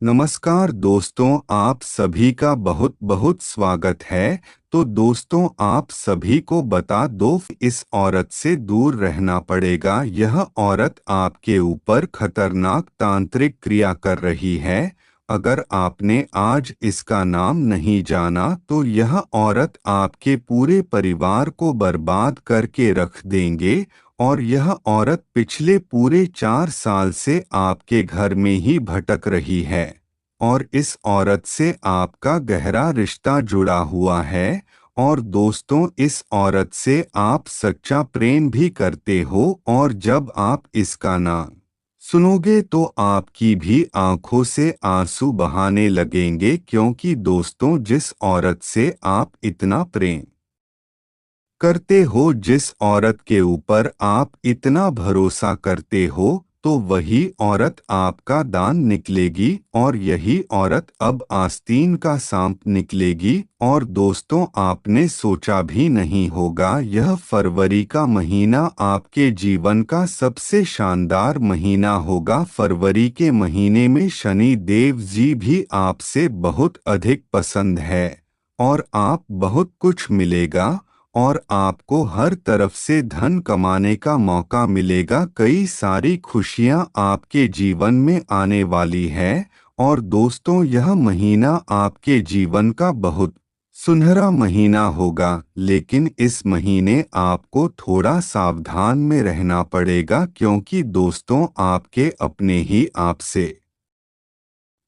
नमस्कार दोस्तों, आप सभी का बहुत बहुत स्वागत है। तो दोस्तों, आप सभी को बता दो, इस औरत से दूर रहना पड़ेगा। यह औरत आपके ऊपर खतरनाक तांत्रिक क्रिया कर रही है। अगर आपने आज इसका नाम नहीं जाना तो यह औरत आपके पूरे परिवार को बर्बाद करके रख देंगे। और यह औरत पिछले पूरे 4 साल से आपके घर में ही भटक रही है। और इस औरत से आपका गहरा रिश्ता जुड़ा हुआ है। और दोस्तों, इस औरत से आप सच्चा प्रेम भी करते हो। और जब आप इसका नाम सुनोगे तो आपकी भी आंखों से आंसू बहाने लगेंगे, क्योंकि दोस्तों, जिस औरत से आप इतना प्रेम करते हो, जिस औरत के ऊपर आप इतना भरोसा करते हो, तो वही औरत आपका दान निकलेगी। और यही औरत अब आस्तीन का सांप निकलेगी। और दोस्तों, आपने सोचा भी नहीं होगा, यह फरवरी का महीना आपके जीवन का सबसे शानदार महीना होगा। फरवरी के महीने में शनि देव जी भी आपसे बहुत अधिक पसंद है। और आप बहुत कुछ मिलेगा। और आपको हर तरफ से धन कमाने का मौका मिलेगा। कई सारी खुशियां आपके जीवन में आने वाली है। और दोस्तों, यह महीना आपके जीवन का बहुत सुनहरा महीना होगा। लेकिन इस महीने आपको थोड़ा सावधान में रहना पड़ेगा, क्योंकि दोस्तों, आपके अपने ही आपसे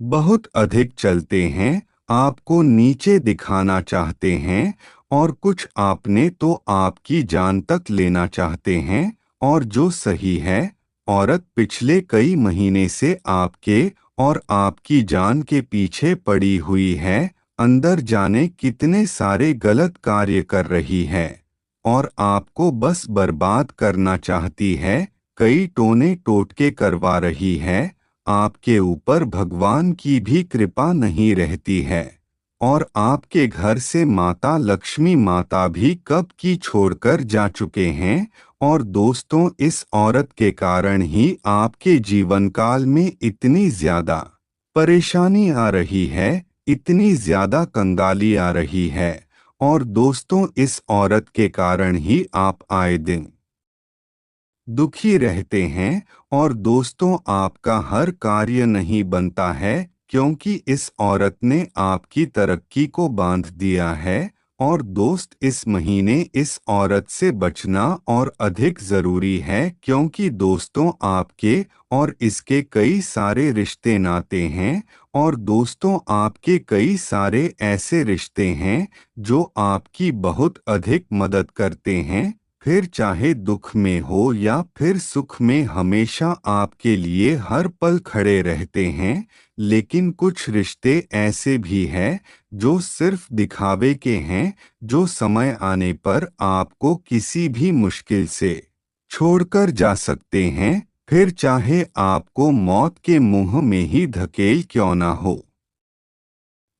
बहुत अधिक चलते हैं, आपको नीचे दिखाना चाहते हैं। और कुछ आपने तो आपकी जान तक लेना चाहते हैं। और जो सही है, औरत पिछले कई महीने से आपके और आपकी जान के पीछे पड़ी हुई है। अंदर जाने कितने सारे गलत कार्य कर रही है। और आपको बस बर्बाद करना चाहती है। कई टोने टोटके करवा रही है। आपके ऊपर भगवान की भी कृपा नहीं रहती है। और आपके घर से माता लक्ष्मी माता भी कब की छोड़कर जा चुके हैं। और दोस्तों, इस औरत के कारण ही आपके जीवन काल में इतनी ज्यादा परेशानी आ रही है, इतनी ज्यादा कंगाली आ रही है। और दोस्तों, इस औरत के कारण ही आप आए दिन दुखी रहते हैं। और दोस्तों, आपका हर कार्य नहीं बनता है, क्योंकि इस औरत ने आपकी तरक्की को बांध दिया है। और दोस्त, इस महीने इस औरत से बचना और अधिक जरूरी है, क्योंकि दोस्तों, आपके और इसके कई सारे रिश्ते नाते हैं। और दोस्तों, आपके कई सारे ऐसे रिश्ते हैं जो आपकी बहुत अधिक मदद करते हैं। फिर चाहे दुख में हो या फिर सुख में, हमेशा आपके लिए हर पल खड़े रहते हैं। लेकिन कुछ रिश्ते ऐसे भी हैं जो सिर्फ दिखावे के हैं, जो समय आने पर आपको किसी भी मुश्किल से छोड़कर जा सकते हैं, फिर चाहे आपको मौत के मुंह में ही धकेल क्यों ना हो।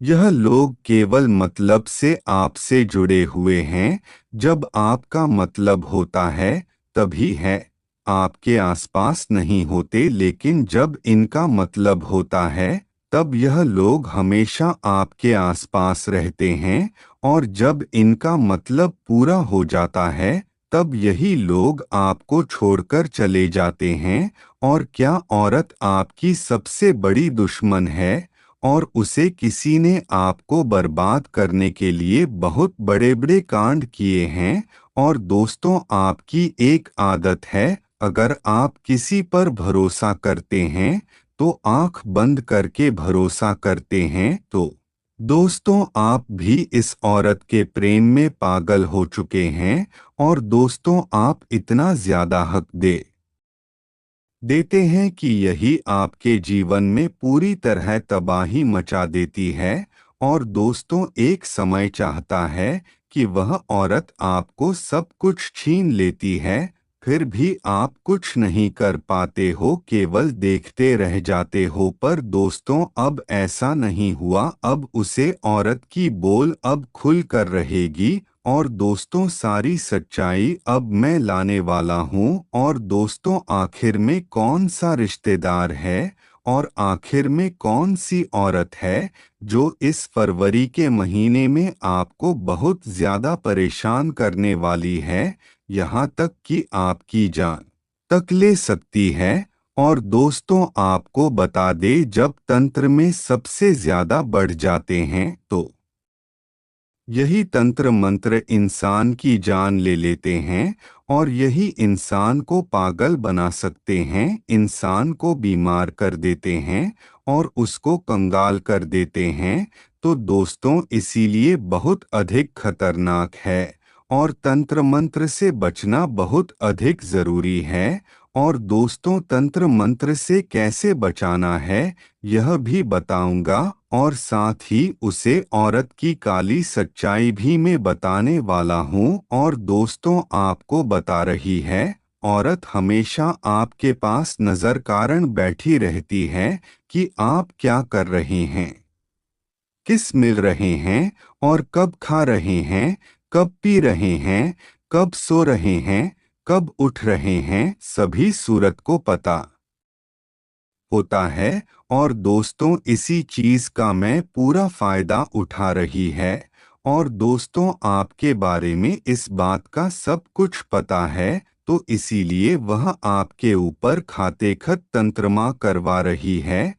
यह लोग केवल मतलब से आपसे जुड़े हुए हैं। जब आपका मतलब होता है तभी है, आपके आसपास नहीं होते। लेकिन जब इनका मतलब होता है, तब यह लोग हमेशा आपके आसपास रहते हैं। और जब इनका मतलब पूरा हो जाता है, तब यही लोग आपको छोड़कर चले जाते हैं। और क्या औरत आपकी सबसे बड़ी दुश्मन है? और उसे किसी ने आपको बर्बाद करने के लिए बहुत बड़े बड़े कांड किए हैं। और दोस्तों, आपकी एक आदत है, अगर आप किसी पर भरोसा करते हैं तो आंख बंद करके भरोसा करते हैं। तो दोस्तों, आप भी इस औरत के प्रेम में पागल हो चुके हैं। और दोस्तों, आप इतना ज्यादा हक देते हैं कि यही आपके जीवन में पूरी तरह तबाही मचा देती है। और दोस्तों, एक समय चाहता है कि वह औरत आपको सब कुछ छीन लेती है, फिर भी आप कुछ नहीं कर पाते हो, केवल देखते रह जाते हो। पर दोस्तों, अब ऐसा नहीं हुआ। अब उसे औरत की बोल अब खुल कर रहेगी। और दोस्तों, सारी सच्चाई अब मैं लाने वाला हूँ। और दोस्तों, आखिर में कौन सा रिश्तेदार है और आखिर में कौन सी औरत है जो इस फरवरी के महीने में आपको बहुत ज्यादा परेशान करने वाली है, यहाँ तक कि आपकी जान तक ले सकती है। और दोस्तों, आपको बता दे, जब तंत्र में सबसे ज्यादा बढ़ जाते हैं तो यही तंत्र मंत्र इंसान की जान ले लेते हैं और यही इंसान को पागल बना सकते हैं, इंसान को बीमार कर देते हैं और उसको कंगाल कर देते हैं। तो दोस्तों, इसीलिए बहुत अधिक खतरनाक है और तंत्र मंत्र से बचना बहुत अधिक जरूरी है। और दोस्तों, तंत्र मंत्र से कैसे बचाना है यह भी बताऊंगा और साथ ही उसे औरत की काली सच्चाई भी मैं बताने वाला हूँ। और दोस्तों, आपको बता रही है, औरत हमेशा आपके पास नजर कारण बैठी रहती है कि आप क्या कर रहे हैं, किस मिल रहे हैं और कब खा रहे हैं, कब पी रहे हैं, कब सो रहे हैं, कब उठ रहे हैं, सभी सूरत को पता होता है। और दोस्तों, इसी चीज का मैं पूरा फायदा उठा रही है। और दोस्तों, आपके बारे में इस बात का सब कुछ पता है, तो इसीलिए वह आपके ऊपर खाते खत तंत्रमा करवा रही है,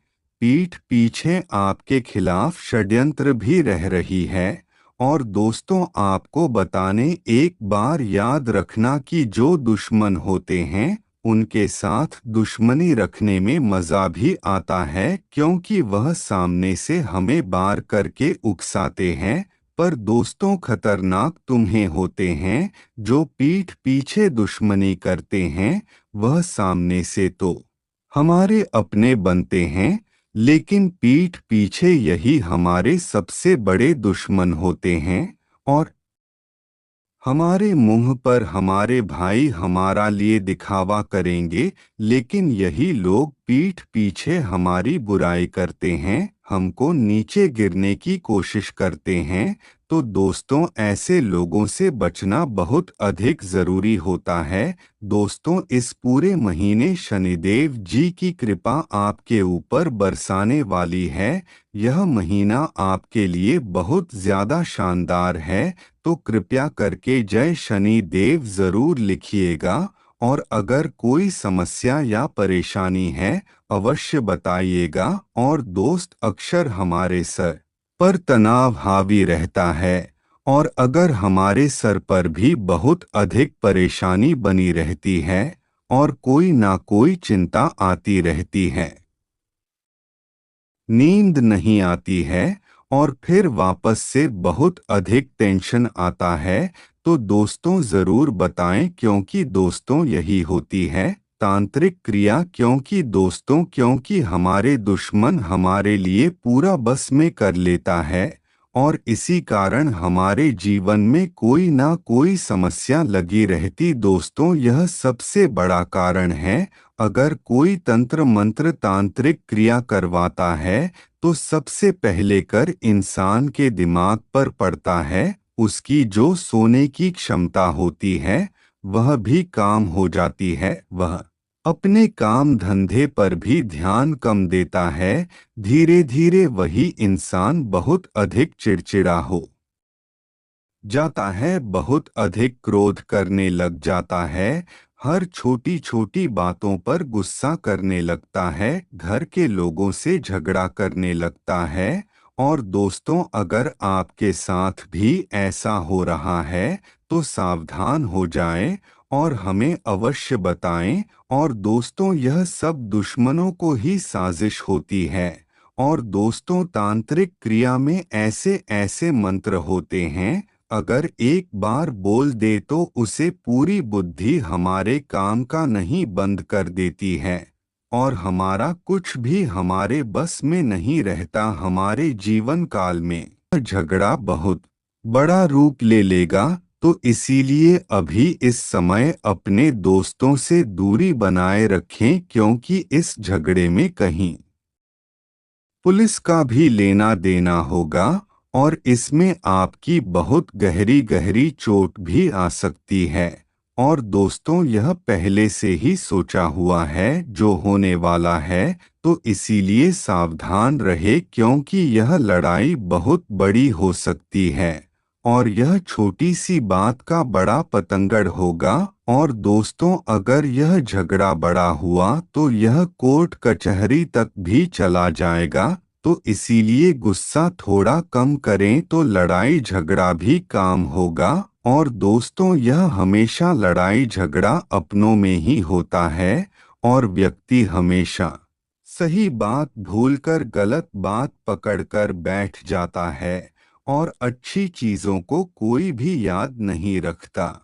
पीठ पीछे आपके खिलाफ षड्यंत्र भी रह रही है। और दोस्तों, आपको बताने एक बार याद रखना कि जो दुश्मन होते हैं उनके साथ दुश्मनी रखने में मजा भी आता है, क्योंकि वह सामने से हमें बार करके उकसाते हैं। पर दोस्तों, खतरनाक तुम्हें होते हैं जो पीठ पीछे दुश्मनी करते हैं। वह सामने से तो हमारे अपने बनते हैं, लेकिन पीठ पीछे यही हमारे सबसे बड़े दुश्मन होते हैं। और हमारे मुंह पर हमारे भाई हमारा लिए दिखावा करेंगे, लेकिन यही लोग पीठ पीछे हमारी बुराई करते हैं, हमको नीचे गिरने की कोशिश करते हैं। तो दोस्तों, ऐसे लोगों से बचना बहुत अधिक जरूरी होता है। दोस्तों, इस पूरे महीने शनिदेव जी की कृपा आपके ऊपर बरसाने वाली है। यह महीना आपके लिए बहुत ज्यादा शानदार है। तो कृपया करके जय शनि देव जरूर लिखिएगा। और अगर कोई समस्या या परेशानी है अवश्य बताइएगा। और दोस्त, अक्सर हमारे सर पर तनाव हावी रहता है और अगर हमारे सर पर भी बहुत अधिक परेशानी बनी रहती है और कोई ना कोई चिंता आती रहती है, नींद नहीं आती है और फिर वापस से बहुत अधिक टेंशन आता है, तो दोस्तों ज़रूर बताएं, क्योंकि दोस्तों यही होती है तांत्रिक क्रिया। क्योंकि हमारे दुश्मन हमारे लिए पूरा बस में कर लेता है और इसी कारण हमारे जीवन में कोई ना कोई समस्या लगी रहती। दोस्तों, यह सबसे बड़ा कारण है। अगर कोई तंत्र मंत्र तांत्रिक क्रिया करवाता है तो सबसे पहले कर इंसान के दिमाग पर पड़ता है, उसकी जो सोने की क्षमता होती है वह भी काम हो जाती है, वह अपने काम धंधे पर भी ध्यान कम देता है। धीरे धीरे वही इंसान बहुत अधिक चिड़चिड़ा हो जाता है, बहुत अधिक क्रोध करने लग जाता है, हर छोटी छोटी बातों पर गुस्सा करने लगता है, घर के लोगों से झगड़ा करने लगता है। और दोस्तों, अगर आपके साथ भी ऐसा हो रहा है तो सावधान हो जाएं और हमें अवश्य बताएं। और दोस्तों, यह सब दुश्मनों को ही साजिश होती है। और दोस्तों, तांत्रिक क्रिया में ऐसे ऐसे मंत्र होते हैं, अगर एक बार बोल दे तो उसे पूरी बुद्धि हमारे काम का नहीं बंद कर देती है और हमारा कुछ भी हमारे बस में नहीं रहता। हमारे जीवन काल में झगड़ा बहुत बड़ा रूप ले लेगा, तो इसीलिए अभी इस समय अपने दोस्तों से दूरी बनाए रखें, क्योंकि इस झगड़े में कहीं पुलिस का भी लेना देना होगा और इसमें आपकी बहुत गहरी गहरी चोट भी आ सकती है। और दोस्तों यह पहले से ही सोचा हुआ है जो होने वाला है, तो इसीलिए सावधान रहे क्योंकि यह लड़ाई बहुत बड़ी हो सकती है और यह छोटी सी बात का बड़ा पतंगड़ होगा। और दोस्तों अगर यह झगड़ा बड़ा हुआ तो यह कोर्ट कचहरी तक भी चला जाएगा, तो इसीलिए गुस्सा थोड़ा कम करें तो लड़ाई झगड़ा भी काम होगा। और दोस्तों यह हमेशा लड़ाई झगड़ा अपनों में ही होता है और व्यक्ति हमेशा सही बात भूलकर गलत बात पकड़कर बैठ जाता है और अच्छी चीजों को कोई भी याद नहीं रखता।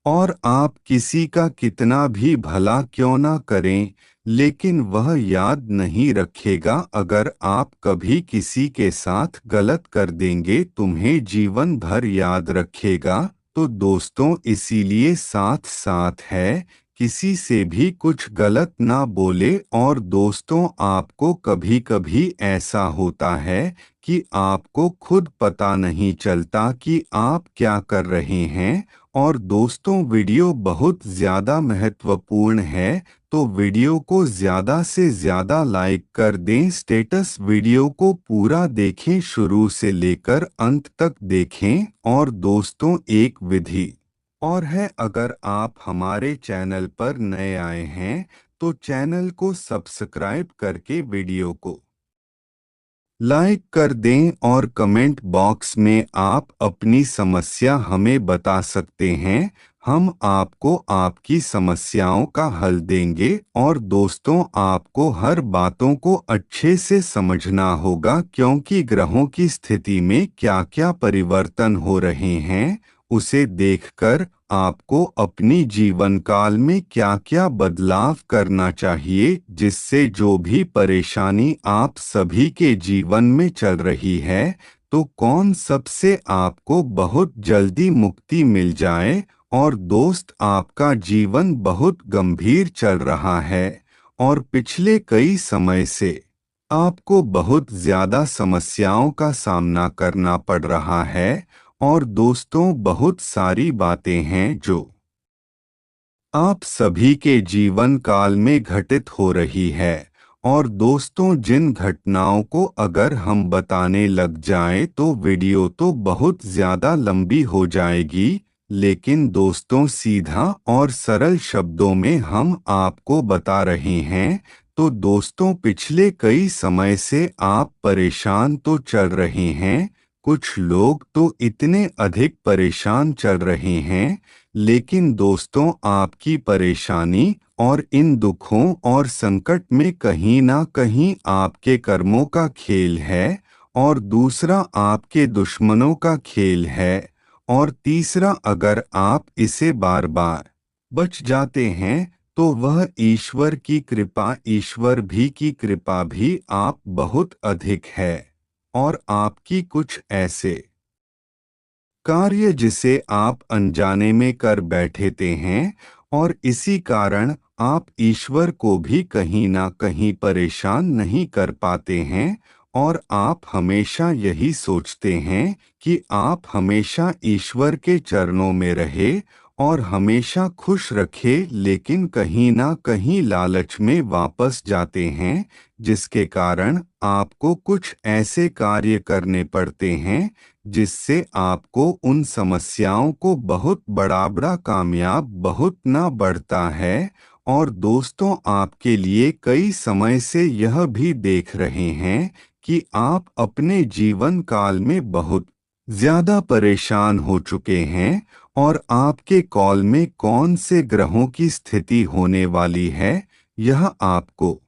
और आप किसी का कितना भी भला क्यों ना करें, लेकिन वह याद नहीं रखेगा। अगर आप कभी किसी के साथ गलत कर देंगे तुम्हें जीवन भर याद रखेगा। तो दोस्तों इसीलिए साथ साथ है, किसी से भी कुछ गलत ना बोले। और दोस्तों आपको कभी कभी ऐसा होता है कि आपको खुद पता नहीं चलता कि आप क्या कर रहे हैं। और दोस्तों वीडियो बहुत ज़्यादा महत्वपूर्ण है, तो वीडियो को ज़्यादा से ज़्यादा लाइक कर दें। स्टेटस वीडियो को पूरा देखें, शुरू से लेकर अंत तक देखें। और दोस्तों एक विधि और है, अगर आप हमारे चैनल पर नए आए हैं तो चैनल को सब्सक्राइब करके वीडियो को लाइक कर दें और कमेंट बॉक्स में आप अपनी समस्या हमें बता सकते हैं, हम आपको आपकी समस्याओं का हल देंगे। और दोस्तों आपको हर बातों को अच्छे से समझना होगा क्योंकि ग्रहों की स्थिति में क्या क्या परिवर्तन हो रहे हैं, उसे देखकर आपको अपनी जीवन काल में क्या क्या बदलाव करना चाहिए, जिससे जो भी परेशानी आप सभी के जीवन में चल रही है तो कौन सबसे आपको बहुत जल्दी मुक्ति मिल जाए। और दोस्त आपका जीवन बहुत गंभीर चल रहा है और पिछले कई समय से आपको बहुत ज्यादा समस्याओं का सामना करना पड़ रहा है। और दोस्तों बहुत सारी बातें हैं जो आप सभी के जीवन काल में घटित हो रही है। और दोस्तों जिन घटनाओं को अगर हम बताने लग जाएं तो वीडियो तो बहुत ज़्यादा लंबी हो जाएगी, लेकिन दोस्तों सीधा और सरल शब्दों में हम आपको बता रहे हैं। तो दोस्तों पिछले कई समय से आप परेशान तो चल रहे हैं, कुछ लोग तो इतने अधिक परेशान चल रहे हैं, लेकिन दोस्तों आपकी परेशानी और इन दुखों और संकट में कहीं ना कहीं आपके कर्मों का खेल है, और दूसरा आपके दुश्मनों का खेल है, और तीसरा अगर आप इसे बार बार बच जाते हैं तो वह ईश्वर की कृपा, ईश्वर भी की कृपा भी आप बहुत अधिक है। और आपकी कुछ ऐसे कार्य जिसे आप अनजाने में कर बैठे थे हैं, और इसी कारण आप ईश्वर को भी कहीं ना कहीं परेशान नहीं कर पाते हैं। और आप हमेशा यही सोचते हैं कि आप हमेशा ईश्वर के चरणों में रहे और हमेशा खुश रखे, लेकिन कहीं ना कहीं लालच में वापस जाते हैं, जिसके कारण आपको कुछ ऐसे कार्य करने पड़ते हैं जिससे आपको उन समस्याओं को बहुत बड़ा बड़ा कामयाब बहुत ना बढ़ता है। और दोस्तों आपके लिए कई समय से यह भी देख रहे हैं कि आप अपने जीवन काल में बहुत ज्यादा परेशान हो चुके हैं, और आपके कॉल में कौन से ग्रहों की स्थिति होने वाली है यह आपको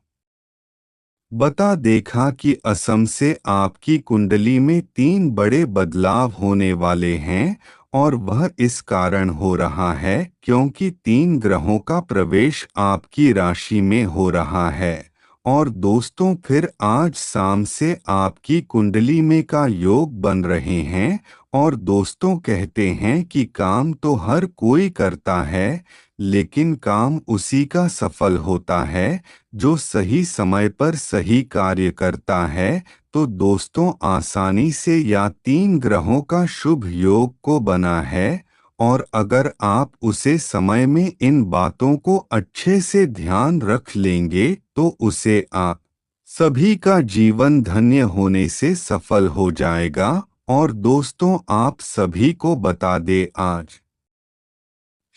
बता देखा कि असम से आपकी कुंडली में 3 बड़े बदलाव होने वाले हैं। और वह इस कारण हो रहा है क्योंकि 3 ग्रहों का प्रवेश आपकी राशि में हो रहा है। और दोस्तों फिर आज शाम से आपकी कुंडली में का योग बन रहे हैं। और दोस्तों कहते हैं कि काम तो हर कोई करता है, लेकिन काम उसी का सफल होता है जो सही समय पर सही कार्य करता है। तो दोस्तों आसानी से या 3 ग्रहों का शुभ योग को बना है, और अगर आप उसे समय में इन बातों को अच्छे से ध्यान रख लेंगे तो उसे आप सभी का जीवन धन्य होने से सफल हो जाएगा। और दोस्तों, आप सभी को बता दे, आज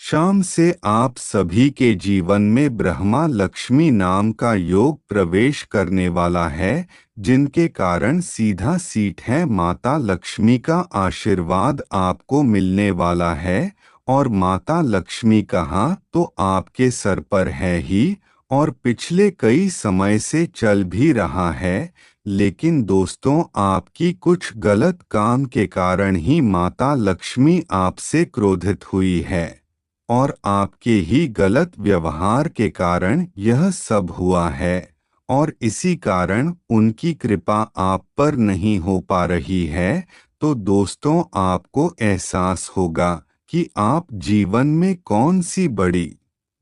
शाम से आप सभी के जीवन में ब्रह्मा लक्ष्मी नाम का योग प्रवेश करने वाला है, जिनके कारण सीधा सीट है माता लक्ष्मी का आशीर्वाद आपको मिलने वाला है। और माता लक्ष्मी कहाँ तो आपके सर पर है ही, और पिछले कई समय से चल भी रहा है। लेकिन दोस्तों, आपकी कुछ गलत काम के कारण ही माता लक्ष्मी आपसे क्रोधित हुई है, और आपके ही गलत व्यवहार के कारण यह सब हुआ है। और इसी कारण उनकी कृपा आप पर नहीं हो पा रही है। तो दोस्तों, आपको एहसास होगा कि आप जीवन में कौन सी बड़ी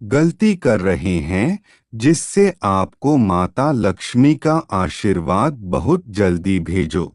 गलती कर रहे हैं, जिससे आपको माता लक्ष्मी का आशीर्वाद बहुत जल्दी भेजो।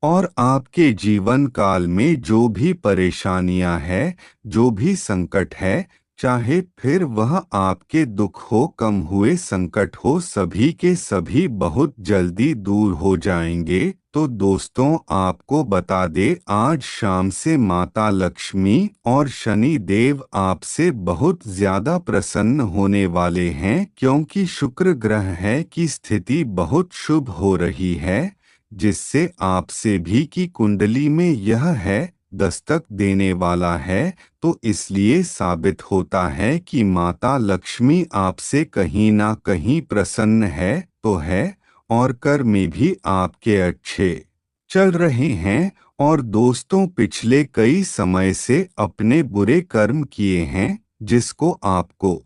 और आपके जीवन काल में जो भी परेशानियां हैं, जो भी संकट है, चाहे फिर वह आपके दुख हो, कम हुए संकट हो, सभी के सभी बहुत जल्दी दूर हो जाएंगे। तो दोस्तों, आपको बता दे, आज शाम से माता लक्ष्मी और शनि देव आपसे बहुत ज्यादा प्रसन्न होने वाले हैं, क्योंकि शुक्र ग्रह है की स्थिति बहुत शुभ हो रही है, जिससे आपसे भी की कुंडली में यह है दस्तक देने वाला है। तो इसलिए साबित होता है कि माता लक्ष्मी आपसे कहीं ना कहीं प्रसन्न है तो है, और कर्म में भी आपके अच्छे चल रहे हैं। और दोस्तों, पिछले कई समय से अपने बुरे कर्म किए हैं, जिसको आपको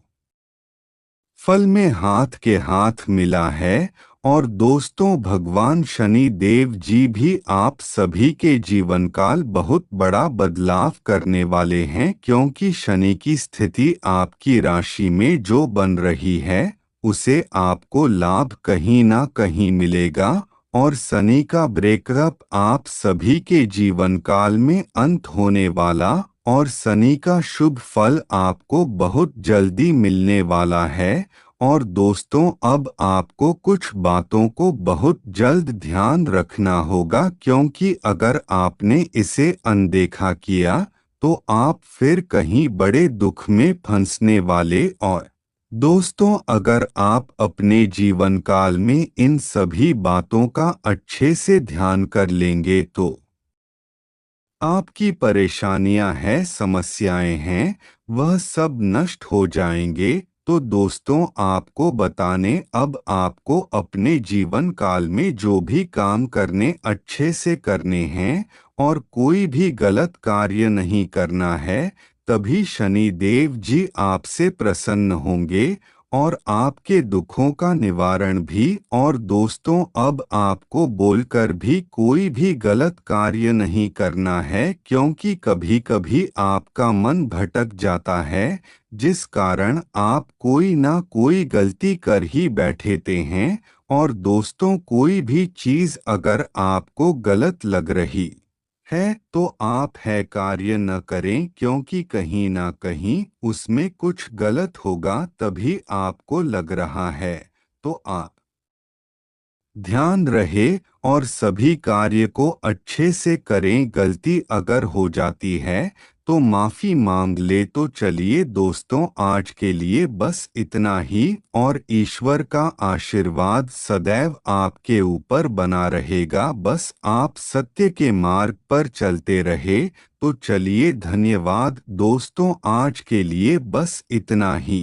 फल में हाथ के हाथ मिला है। और दोस्तों, भगवान शनि देव जी भी आप सभी के जीवन काल बहुत बड़ा बदलाव करने वाले हैं, क्योंकि शनि की स्थिति आपकी राशि में जो बन रही है, उसे आपको लाभ कहीं ना कहीं मिलेगा। और शनि का ब्रेकअप आप सभी के जीवन काल में अंत होने वाला, और शनि का शुभ फल आपको बहुत जल्दी मिलने वाला है। और दोस्तों, अब आपको कुछ बातों को बहुत जल्द ध्यान रखना होगा, क्योंकि अगर आपने इसे अनदेखा किया तो आप फिर कहीं बड़े दुख में फंसने वाले। और दोस्तों, अगर आप अपने जीवन काल में इन सभी बातों का अच्छे से ध्यान कर लेंगे तो आपकी परेशानियां हैं, समस्याएं हैं, वह सब नष्ट हो जाएंगे। तो दोस्तों, आपको बताने, अब आपको अपने जीवन काल में जो भी काम करने अच्छे से करने हैं, और कोई भी गलत कार्य नहीं करना है, तभी शनि देव जी आपसे प्रसन्न होंगे और आपके दुखों का निवारण भी। और दोस्तों, अब आपको बोलकर भी कोई भी गलत कार्य नहीं करना है, क्योंकि कभी कभी आपका मन भटक जाता है, जिस कारण आप कोई ना कोई गलती कर ही बैठते हैं। और दोस्तों, कोई भी चीज अगर आपको गलत लग रही है तो आप है कार्य न करें, क्योंकि कहीं ना कहीं उसमें कुछ गलत होगा, तभी आपको लग रहा है। तो आप ध्यान रहे और सभी कार्य को अच्छे से करें। गलती अगर हो जाती है तो माफी मांग ले। तो चलिए दोस्तों, आज के लिए बस इतना ही, और ईश्वर का आशीर्वाद सदैव आपके ऊपर बना रहेगा। बस आप सत्य के मार्ग पर चलते रहे। तो चलिए, धन्यवाद दोस्तों, आज के लिए बस इतना ही।